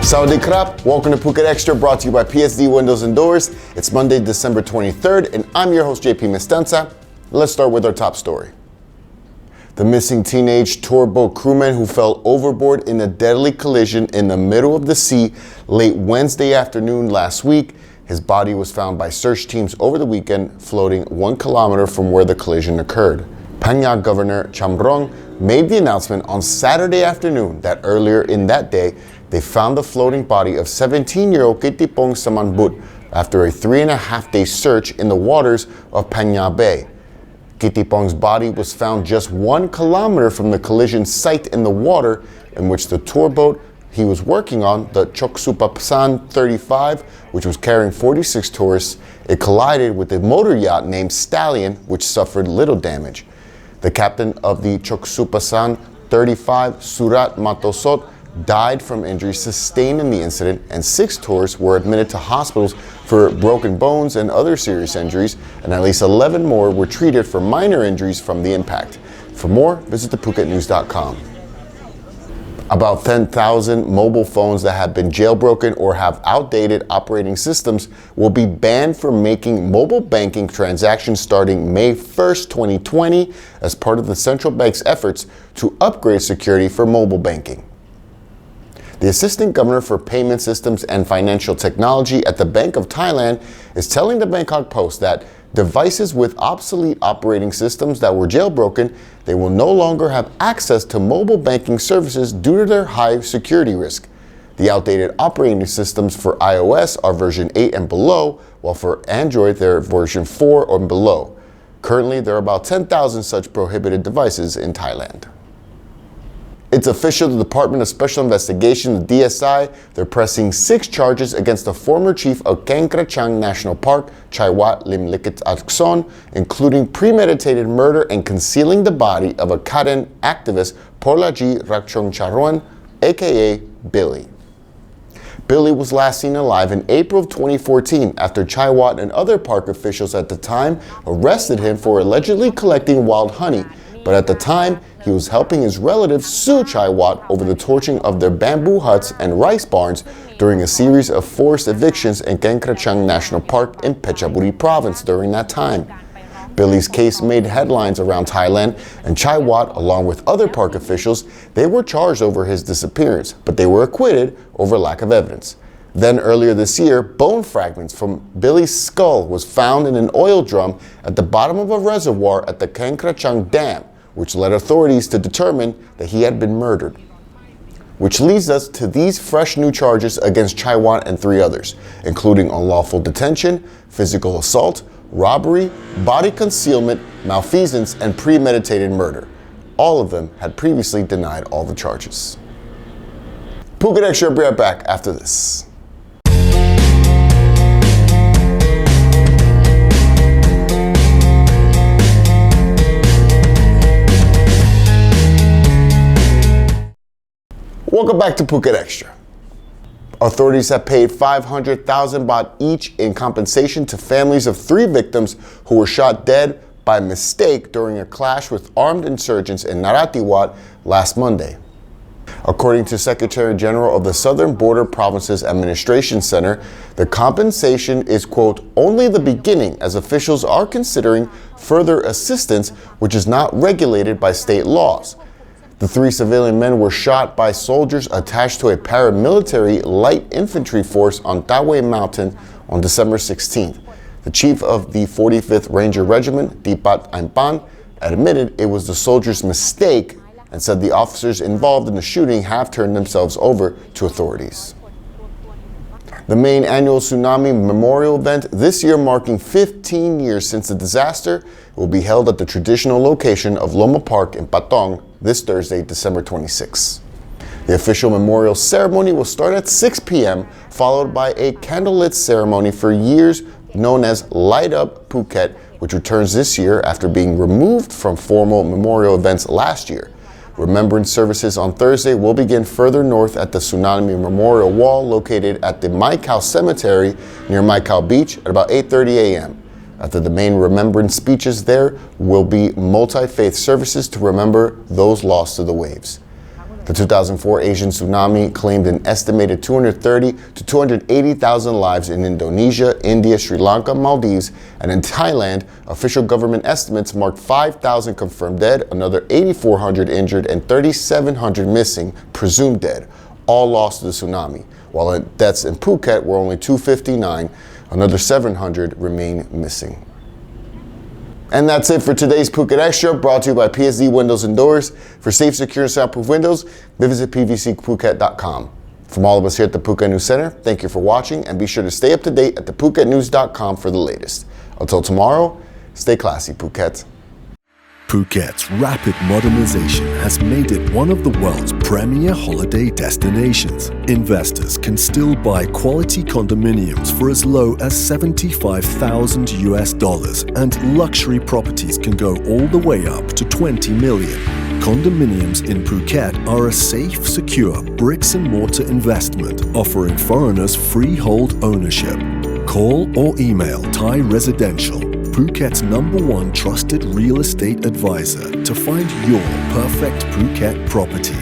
Sawadee krap, welcome to Phuket Extra, brought to you by PSD Windows and Doors. It's Monday, December 23rd, and I'm your host, JP Mestanza. Let's start with our top story. The missing teenage tour boat crewman who fell overboard in a deadly collision in the middle of the sea late Wednesday afternoon last week. His body was found by search teams over the weekend, floating 1 kilometer from where the collision occurred. Phang Governor Chamrong made the announcement on Saturday afternoon that earlier in that day, they found the floating body of 17-year-old Kitipong Samanbut after a 3.5-day search in the waters of Phang Bay. Kitipong's body was found just 1 kilometer from the collision site in the water in which the tour boat he was working on, the Choksupasan 35, which was carrying 46 tourists, it collided with a motor yacht named Stallion, which suffered little damage. The captain of the Choksupasan 35, Surat Matosot, died from injuries sustained in the incident, and 6 tourists were admitted to hospitals for broken bones and other serious injuries, and at least 11 more were treated for minor injuries from the impact. For more, visit thephuket.news.com. About 10,000 mobile phones that have been jailbroken or have outdated operating systems will be banned from making mobile banking transactions starting May 1st, 2020, as part of the central bank's efforts to upgrade security for mobile banking. The Assistant Governor for Payment Systems and Financial Technology at the Bank of Thailand is telling the Bangkok Post that devices with obsolete operating systems that were jailbroken, they will no longer have access to mobile banking services due to their high security risk. The outdated operating systems for iOS are version 8 and below, while for Android they're version 4 or below. Currently, there are about 10,000 such prohibited devices in Thailand. It's official, the Department of Special Investigation, the DSI, they're pressing 6 charges against the former chief of Keng Krachang National Park, Chaiwat Limlikit Akson, including premeditated murder and concealing the body of a Karen activist, Porlaji Rakchong Charon, aka Billy. Billy was last seen alive in April of 2014 after Chaiwat and other park officials at the time arrested him for allegedly collecting wild honey. But at the time, he was helping his relatives sue Chaiwat over the torching of their bamboo huts and rice barns during a series of forced evictions in Keng Krachang National Park in Phetchaburi Province during that time. Billy's case made headlines around Thailand, and Chaiwat, along with other park officials, they were charged over his disappearance, but they were acquitted over lack of evidence. Then earlier this year, bone fragments from Billy's skull was found in an oil drum at the bottom of a reservoir at the Keng Krachang Dam, which led authorities to determine that he had been murdered. Which leads us to these fresh new charges against Chaiwat and 3 others, including unlawful detention, physical assault, robbery, body concealment, malfeasance, and premeditated murder. All of them had previously denied all the charges. Phuket Extra will be right back after this. Welcome back to Phuket Extra. Authorities have paid 500,000 baht each in compensation to families of 3 victims who were shot dead by mistake during a clash with armed insurgents in Narathiwat last Monday. According to Secretary General of the Southern Border Provinces Administration Center, the compensation is, quote, only the beginning, as officials are considering further assistance which is not regulated by state laws. The 3 civilian men were shot by soldiers attached to a paramilitary light infantry force on Tawai Mountain on December 16th. The chief of the 45th Ranger Regiment, Dipat Aimpan, admitted it was the soldiers' mistake and said the officers involved in the shooting have turned themselves over to authorities. The main annual Tsunami Memorial event, this year marking 15 years since the disaster, will be held at the traditional location of Loma Park in Patong this Thursday, December 26. The official memorial ceremony will start at 6 p.m., followed by a candlelit ceremony for years known as Light Up Phuket, which returns this year after being removed from formal memorial events last year. Remembrance services on Thursday will begin further north at the Tsunami Memorial Wall located at the Mai Khao Cemetery near Mai Khao Beach at about 8:30 a.m. After the main remembrance speeches, there will be multi-faith services to remember those lost to the waves. The 2004 Asian tsunami claimed an estimated 230 to 280,000 lives in Indonesia, India, Sri Lanka, Maldives, and in Thailand. Official government estimates marked 5,000 confirmed dead, another 8,400 injured, and 3,700 missing, presumed dead, all lost to the tsunami. While deaths in Phuket were only 259, another 700 remain missing. And that's it for today's Phuket Extra, brought to you by PSD Windows and Doors. For safe, secure, and soundproof windows, visit pvcphuket.com. From all of us here at the Phuket News Center, thank you for watching, and be sure to stay up to date at thephuket.news.com for the latest. Until tomorrow, stay classy, Phuket. Phuket's rapid modernization has made it one of the world's premier holiday destinations. Investors can still buy quality condominiums for as low as $75,000, and luxury properties can go all the way up to $20 million. Condominiums in Phuket are a safe, secure bricks-and-mortar investment offering foreigners freehold ownership. Call or email Thai Residential, Phuket's #1 trusted real estate advisor, to find your perfect Phuket property.